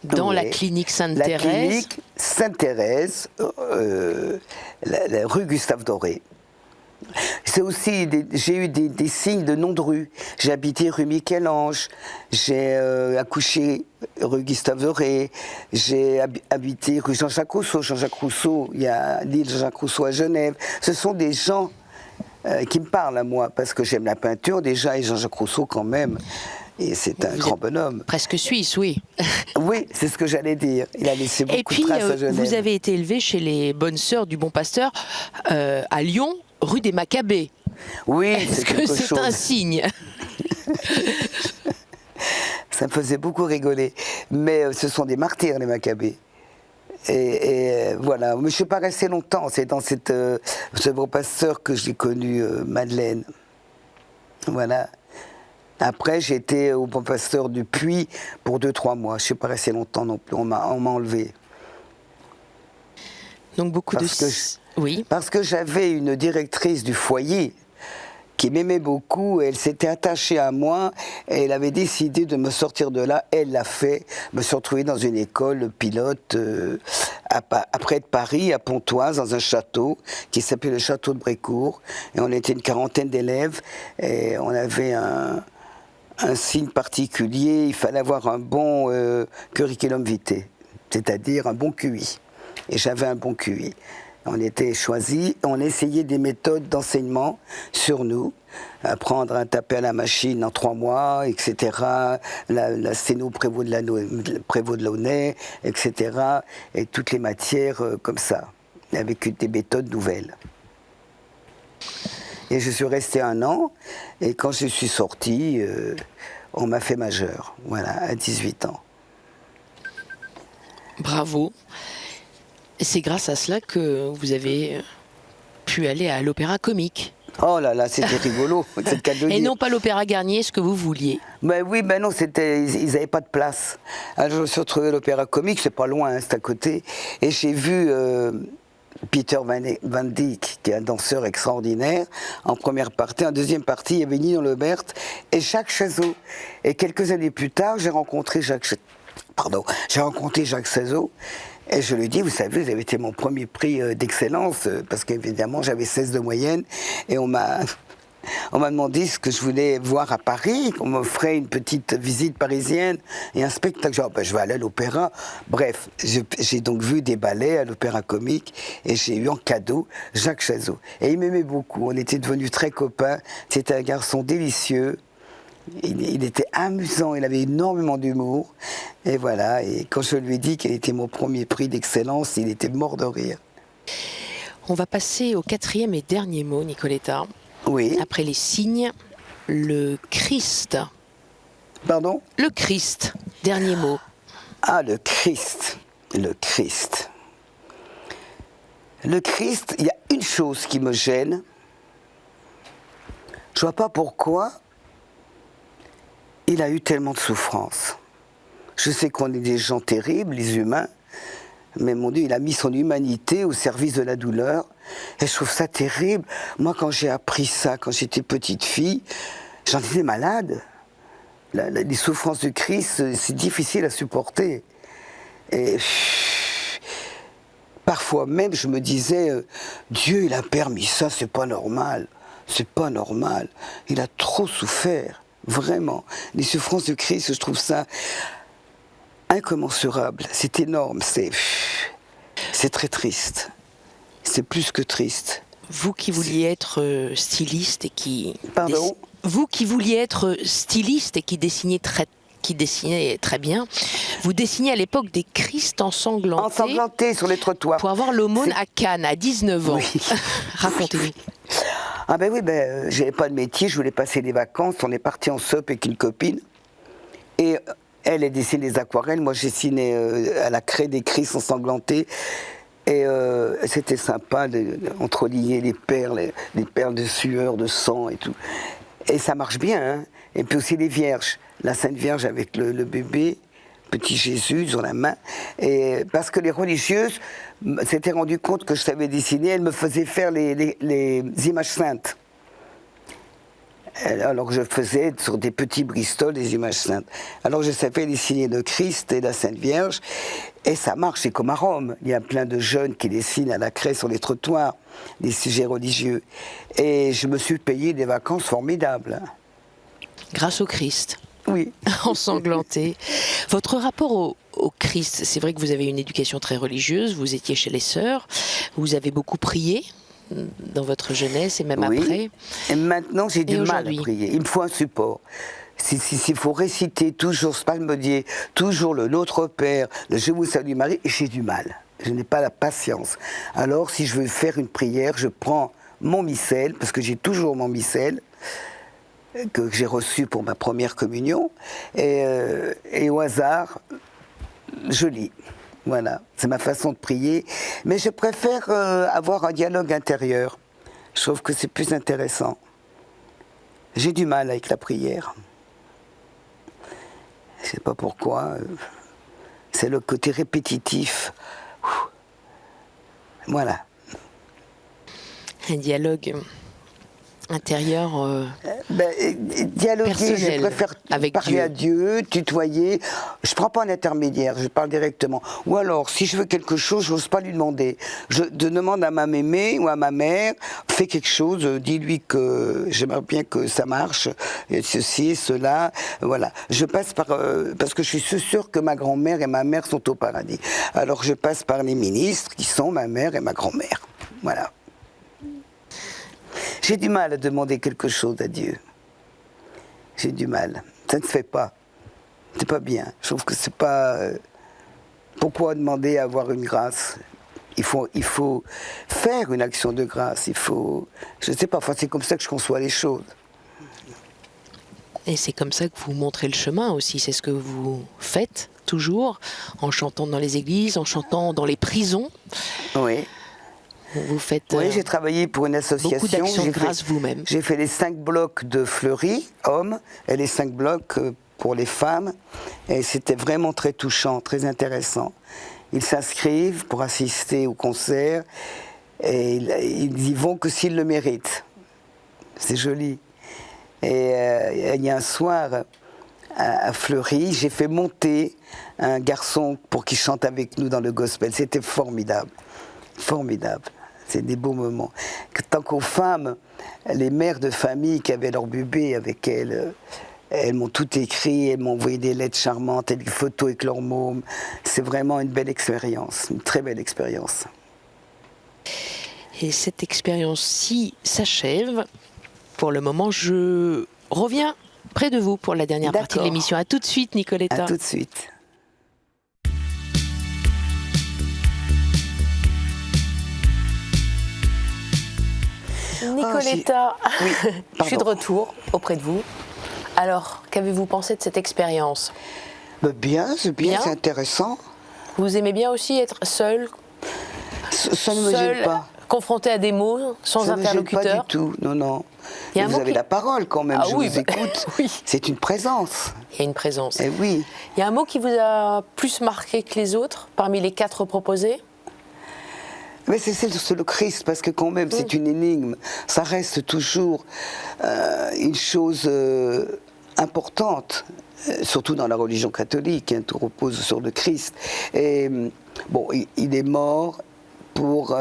dans la clinique Sainte-Thérèse. La clinique Sainte-Thérèse, la rue Gustave Doré. C'est aussi, j'ai eu des signes de nom de rue. J'ai habité rue Michel-Ange, j'ai accouché rue Gustave Doré, j'ai habité rue Jean-Jacques Rousseau. Jean-Jacques Rousseau, il y a l'île Jean-Jacques Rousseau à Genève. Ce sont des gens qui me parlent à moi, parce que j'aime la peinture déjà, et Jean-Jacques Rousseau quand même. Et c'est un grand bonhomme. Presque suisse, oui. Oui, c'est ce que j'allais dire. Il a laissé beaucoup de traces à Genève. Vous avez été élevé chez les bonnes sœurs du Bon Pasteur à Lyon, rue des Maccabées. Oui, est-ce que c'est un signe? Ça me faisait beaucoup rigoler. Mais ce sont des martyrs, les Maccabées. Et voilà. Mais je ne suis pas resté longtemps. C'est dans ce Bon Pasteur que j'ai connu Madeleine. Voilà. Après, j'étais au Bon Pasteur du Puy pour 2-3 mois. Je ne suis pas resté longtemps non plus. On m'a enlevé. Donc beaucoup oui. Parce que j'avais une directrice du foyer qui m'aimait beaucoup, et elle s'était attachée à moi, et elle avait décidé de me sortir de là. Elle l'a fait. Je me suis retrouvé dans une école pilote près de Paris, à Pontoise, dans un château qui s'appelait le château de Brécourt. Et on était une quarantaine d'élèves, et on avait un signe particulier. Il fallait avoir un bon curriculum vitae, c'est-à-dire un bon QI. Et j'avais un bon QI. On était choisis, on essayait des méthodes d'enseignement sur nous, apprendre à taper à la machine en 3 mois, etc. La sténo Prévost de Launay, etc. Et toutes les matières comme ça, avec des méthodes nouvelles. Et je suis resté 1 an, et quand je suis sorti, on m'a fait majeur, voilà, à 18 ans. Bravo. Et c'est grâce à cela que vous avez pu aller à l'Opéra Comique. Oh là là, c'était rigolo. C'est le cas de le Et dire. non pas l'Opéra Garnier, ce que vous vouliez. Ben oui, ben non, ils n'avaient pas de place. Alors je me suis retrouvé à l'Opéra Comique, c'est pas loin, hein, c'est à côté. Et j'ai vu Peter Van Dyck, qui est un danseur extraordinaire, en première partie. En deuxième partie, il y avait Nino Lebert et Jacques Chazot. Et quelques années plus tard, j'ai rencontré Jacques Chazot. Et je lui dis, vous savez, vous avez été mon premier prix d'excellence, parce qu'évidemment, j'avais 16 de moyenne, et on m'a demandé ce que je voulais voir à Paris, qu'on m'offrait une petite visite parisienne et un spectacle. Genre, je vais aller à l'opéra. Bref, j'ai donc vu des ballets à l'Opéra Comique, et j'ai eu en cadeau Jacques Chazot. Et il m'aimait beaucoup, on était devenus très copains, c'était un garçon délicieux. Il était amusant, il avait énormément d'humour. Et voilà, et quand je lui ai dit qu'il était mon premier prix d'excellence, il était mort de rire. On va passer au 4e et dernier mot, Nicoletta. Oui. Après les signes, le Christ. Pardon ? Le Christ, dernier mot. Ah, le Christ. Le Christ. Le Christ, il y a une chose qui me gêne. Je vois pas pourquoi il a eu tellement de souffrance. Je sais qu'on est des gens terribles, les humains, mais mon Dieu, il a mis son humanité au service de la douleur. Et je trouve ça terrible. Moi, quand j'ai appris ça, quand j'étais petite fille, j'en étais malade. Les souffrances du Christ, c'est difficile à supporter. Et parfois même, je me disais, Dieu, il a permis ça, c'est pas normal. C'est pas normal. Il a trop souffert. Vraiment, les souffrances du Christ, je trouve ça incommensurable. C'est énorme, c'est très triste. C'est plus que triste. Vous qui vouliez être styliste et qui... Pardon ? Vous qui vouliez être styliste et qui dessinait très bien, vous dessiniez à l'époque des Christ ensanglantés. Ensanglantés sur les trottoirs. Pour avoir l'aumône à Cannes, à 19 ans. Oui. Racontez-nous. Ah ben oui, j'avais pas de métier, je voulais passer des vacances, on est parti en SOP avec une copine. Et elle dessine des aquarelles, moi je dessinais à la craie des Christ ensanglantés. Et c'était sympa d'entrelier les perles de sueur, de sang et tout. Et ça marche bien, hein. Et puis aussi les Vierges, la Sainte Vierge avec le bébé, petit Jésus sur la main. Et parce que les religieuses s'étaient rendues compte que je savais dessiner, elles me faisaient faire les images saintes. Alors je faisais sur des petits bristoles des images saintes. Alors je savais dessiner le Christ et la Sainte Vierge, et ça marche, c'est comme à Rome. Il y a plein de jeunes qui dessinent à la craie sur les trottoirs, des sujets religieux. Et je me suis payé des vacances formidables. Grâce au Christ. Oui. Ensanglanté. Votre rapport au Christ, c'est vrai que vous avez une éducation très religieuse, vous étiez chez les sœurs, vous avez beaucoup prié dans votre jeunesse et même après. Et maintenant, j'ai du mal à prier. Il me faut un support. S'il faut réciter toujours ce palmodier, toujours le Notre Père, le Je vous salue Marie, j'ai du mal. Je n'ai pas la patience. Alors, si je veux faire une prière, je prends mon missel, parce que j'ai toujours mon missel, que j'ai reçu pour ma première communion, et au hasard, je lis. Voilà, c'est ma façon de prier. Mais je préfère avoir un dialogue intérieur. Je trouve que c'est plus intéressant. J'ai du mal avec la prière. Je ne sais pas pourquoi. C'est le côté répétitif. Voilà. Un dialogue intérieur dialoguer, personnel, je préfère avec parler Dieu. à Dieu, tutoyer. Je ne prends pas un intermédiaire, je parle directement. Ou alors, si je veux quelque chose, je n'ose pas lui demander. Je demande à ma mémé ou à ma mère, fais quelque chose, dis-lui que j'aimerais bien que ça marche, et ceci et cela. Voilà. Je passe par... parce que je suis sûr que ma grand-mère et ma mère sont au paradis. Alors je passe par les ministres qui sont ma mère et ma grand-mère. Voilà. J'ai du mal à demander quelque chose à Dieu. J'ai du mal. Ça ne se fait pas. C'est pas bien. Je trouve que c'est pas... pourquoi demander à avoir une grâce ? Il faut faire une action de grâce. Il faut... Je ne sais pas, enfin, c'est comme ça que je conçois les choses. Et c'est comme ça que vous montrez le chemin aussi. C'est ce que vous faites toujours, en chantant dans les églises, en chantant dans les prisons. Oui. Vous faites oui, j'ai travaillé pour une association. Beaucoup d'actions de grâce vous-même. J'ai fait les 5 blocs de Fleury, hommes, et les 5 blocs pour les femmes. Et c'était vraiment très touchant, très intéressant. Ils s'inscrivent pour assister au concert, et ils y vont que s'ils le méritent. C'est joli. Et il y a un soir, à Fleury, j'ai fait monter un garçon pour qu'il chante avec nous dans le gospel. C'était formidable. Formidable. C'est des beaux moments. Tant qu'aux femmes, les mères de famille qui avaient leur bébé avec elles, elles m'ont tout écrit, elles m'ont envoyé des lettres charmantes et des photos avec leurs mômes. C'est vraiment une belle expérience, une très belle expérience. Et cette expérience-ci s'achève. Pour le moment, je reviens près de vous pour la dernière partie de l'émission. À tout de suite, Nicoletta. À tout de suite. Nicoletta, oui, je suis de retour auprès de vous. Alors, qu'avez-vous pensé de cette expérience ? Bien, c'est intéressant. Vous aimez bien aussi être seule ? Ça ne me gêne pas. Confrontée à des mots, sans interlocuteur ? Pas du tout, non. Vous avez la parole quand même, je vous écoute. Oui. C'est une présence. Il y a une présence. Et oui. Il y a un mot qui vous a plus marqué que les autres, parmi les 4 proposés ? Mais c'est le Christ, parce que quand même, c'est une énigme. Ça reste toujours une chose importante, surtout dans la religion catholique, tout repose sur le Christ. Et bon, il est mort pour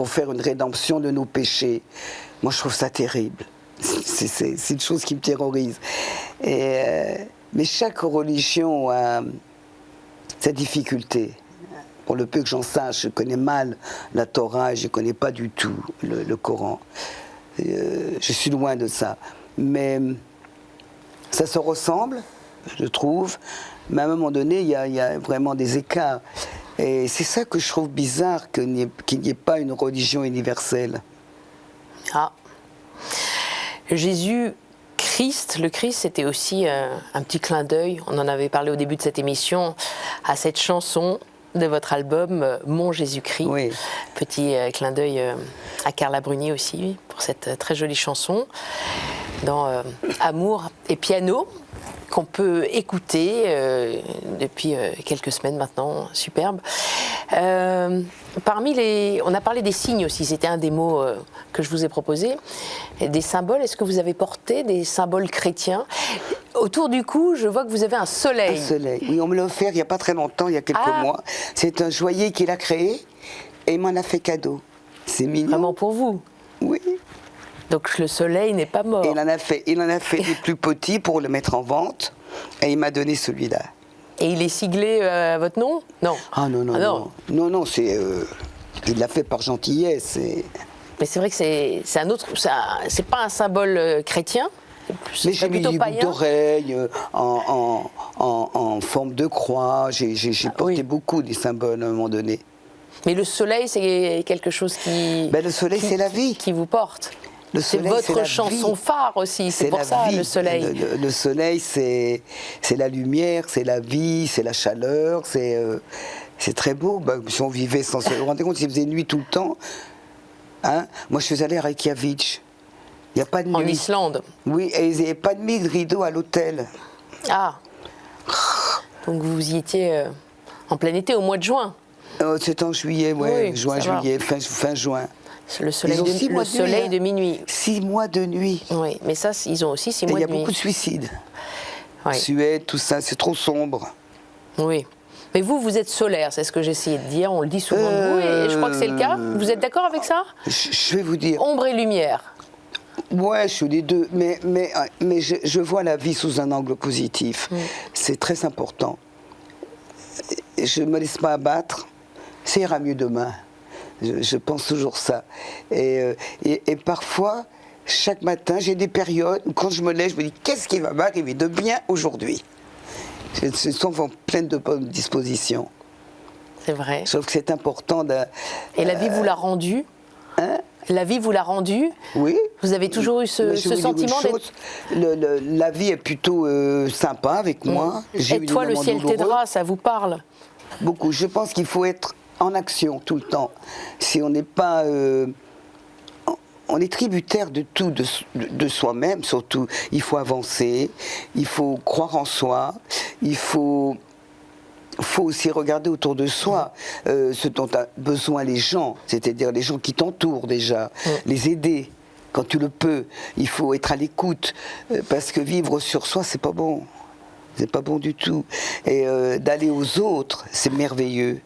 faire une rédemption de nos péchés. Moi, je trouve ça terrible. C'est une chose qui me terrorise. Mais chaque religion a sa difficulté. Pour le peu que j'en sache, je connais mal la Torah et je ne connais pas du tout le Coran. Je suis loin de ça. Mais ça se ressemble, je trouve, mais à un moment donné, il y a vraiment des écarts. Et c'est ça que je trouve bizarre, qu'il n'y ait pas une religion universelle. Ah. Jésus-Christ, le Christ, c'était aussi un petit clin d'œil, on en avait parlé au début de cette émission, à cette chanson de votre album Mon Jésus-Christ. Oui. Petit clin d'œil à Carla Bruni aussi, pour cette très jolie chanson, dans Amour et piano, qu'on peut écouter depuis quelques semaines maintenant, superbe. On a parlé des signes aussi, c'était un des mots que je vous ai proposé. Des symboles, est-ce que vous avez porté des symboles chrétiens? Autour du cou, je vois que vous avez un soleil. Un soleil, oui, on me l'a offert il n'y a pas très longtemps, il y a quelques mois. C'est un joaillier qui l'a créé et il m'en a fait cadeau. C'est mignon. Vraiment pour vous? Oui. Donc le soleil n'est pas mort. Et il en a fait des plus petits pour le mettre en vente et il m'a donné celui-là. Et il est siglé à votre nom? Non. Ah non, non, non. Non, non, c'est... il l'a fait par gentillesse. Mais c'est vrai que c'est un autre... C'est pas un symbole chrétien? Mais j'ai mis des boucles d'oreilles en forme de croix. J'ai porté beaucoup des symboles à un moment donné. Mais le soleil, c'est quelque chose qui... Ben, le soleil, c'est la vie. Qui vous porte. C'est votre chanson phare aussi, c'est pour ça, le soleil. Le soleil, c'est la lumière, c'est la vie, c'est la chaleur, c'est très beau. Ben, si on vivait sans se rendre compte, s'il faisait nuit tout le temps, hein, moi je faisais aller à Reykjavik. Il n'y a pas de nuit. En Islande. Oui, et il n'y avait pas de nuit de rideau à l'hôtel. Ah. Donc vous y étiez en plein été, au mois de juin. C'est en juillet, ouais, oui, juin, juillet, fin juin. Le soleil, de minuit. 6 mois de nuit. Oui, mais ça, ils ont aussi 6 mois de nuit. Il y a beaucoup de suicides. Oui. Suède, tout ça, c'est trop sombre. Oui. Mais vous êtes solaire, c'est ce que j'essayais de dire, on le dit souvent de vous, et je crois que c'est le cas. Vous êtes d'accord avec ça? Je vais vous dire. Ombre et lumière. Ouais, je suis les deux, mais je vois la vie sous un angle positif. C'est très important. Je ne me laisse pas abattre, ça ira mieux demain. Je pense toujours ça. Et parfois, chaque matin, j'ai des périodes où quand je me lève, je me dis qu'est-ce qui va m'arriver de bien aujourd'hui? Je suis souvent pleine de bonnes dispositions. C'est vrai. Sauf que c'est important de... Et la vie vous l'a rendu? Hein? La vie vous l'a rendu? Oui. Vous avez toujours eu ce sentiment d'être... La vie est plutôt sympa avec moi. Et toi, le ciel t'aidera, ça vous parle? Beaucoup. Je pense qu'il faut être en action tout le temps. Si on n'est pas... on est tributaire de tout, de soi-même surtout. Il faut avancer, il faut croire en soi, il faut aussi regarder autour de soi ce dont ont besoin les gens, c'est-à-dire les gens qui t'entourent déjà, les aider quand tu le peux. Il faut être à l'écoute, parce que vivre sur soi, c'est pas bon. C'est pas bon du tout. Et d'aller aux autres, c'est merveilleux.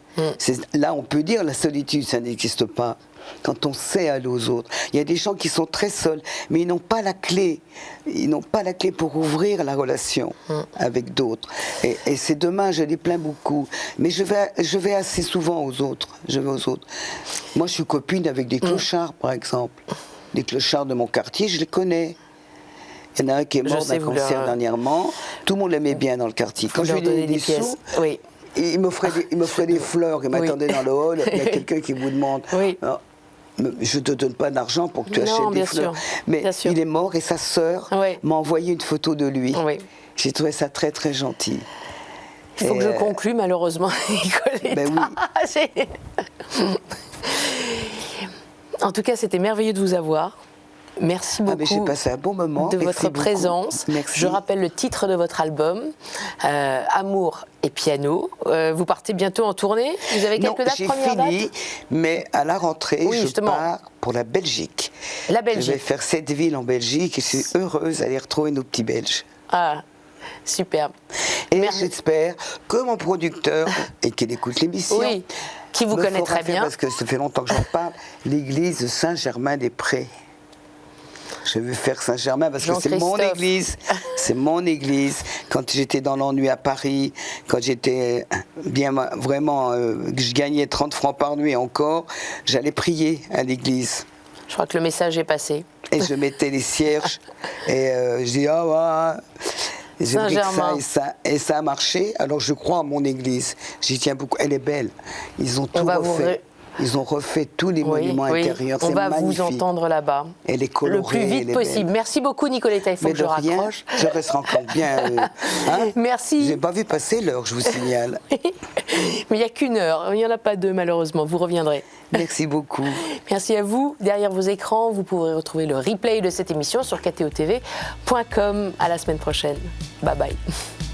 Là, on peut dire la solitude, ça n'existe pas. Quand on sait aller aux autres. Il y a des gens qui sont très seuls, mais ils n'ont pas la clé. Ils n'ont pas la clé pour ouvrir la relation avec d'autres. Et c'est dommage, je les plains beaucoup. Mais je vais assez souvent aux autres. Je vais aux autres. Moi, je suis copine avec des clochards, par exemple. Les clochards de mon quartier, je les connais. Il y en a un qui est mort d'un cancer dernièrement. Tout le monde l'aimait bien dans le quartier. Quand je lui donnais des sous, oui. il m'offrait des fleurs. Il m'attendait dans le hall. Il y a quelqu'un qui vous demande... Oui. Je ne te donne pas d'argent pour que tu achètes des fleurs. Mais il est mort et sa sœur m'a envoyé une photo de lui. Oui. J'ai trouvé ça très très gentil. Il faut que je conclue malheureusement. Ben oui. En tout cas, c'était merveilleux de vous avoir. Merci beaucoup j'ai passé un bon moment. de votre présence. Merci. Je rappelle le titre de votre album, Amour et piano. Vous partez bientôt en tournée? Vous avez quelques dates, premières dates? J'ai fini, mais à la rentrée, je pars pour la Belgique. La Belgique. Je vais faire 7 villes en Belgique et je suis heureuse d'aller retrouver nos petits Belges. Ah, superbe. Et j'espère que mon producteur, et qu'il écoute l'émission, qui vous connaît très bien, parce que ça fait longtemps que j'en parle, l'église de Saint-Germain-des-Prés. Je veux faire Saint-Germain parce que c'est mon Jean-Christophe. église. C'est mon église. Quand j'étais dans l'ennui à Paris, quand j'étais bien vraiment, que je gagnais 30 francs par nuit encore, j'allais prier à l'église. Je crois que le message est passé. Et je mettais les cierges et je dis ah ouais. J'ai pris que et ça a marché. Alors je crois à mon église. J'y tiens beaucoup. Elle est belle. Ils ont tout refait. Ils ont refait tous les monuments intérieurs. On va magnifique. vous entendre là-bas. Elle est colorée. Le plus vite possible. Merci beaucoup, Nicoletta. Il faut que je raccroche. Je resterai encore bien. Hein. Merci. Je n'ai pas vu passer l'heure, je vous signale. Mais il n'y a qu'une heure. Il n'y en a pas deux, malheureusement. Vous reviendrez. Merci beaucoup. Merci à vous. Derrière vos écrans, vous pourrez retrouver le replay de cette émission sur ktotv.com. À la semaine prochaine. Bye bye.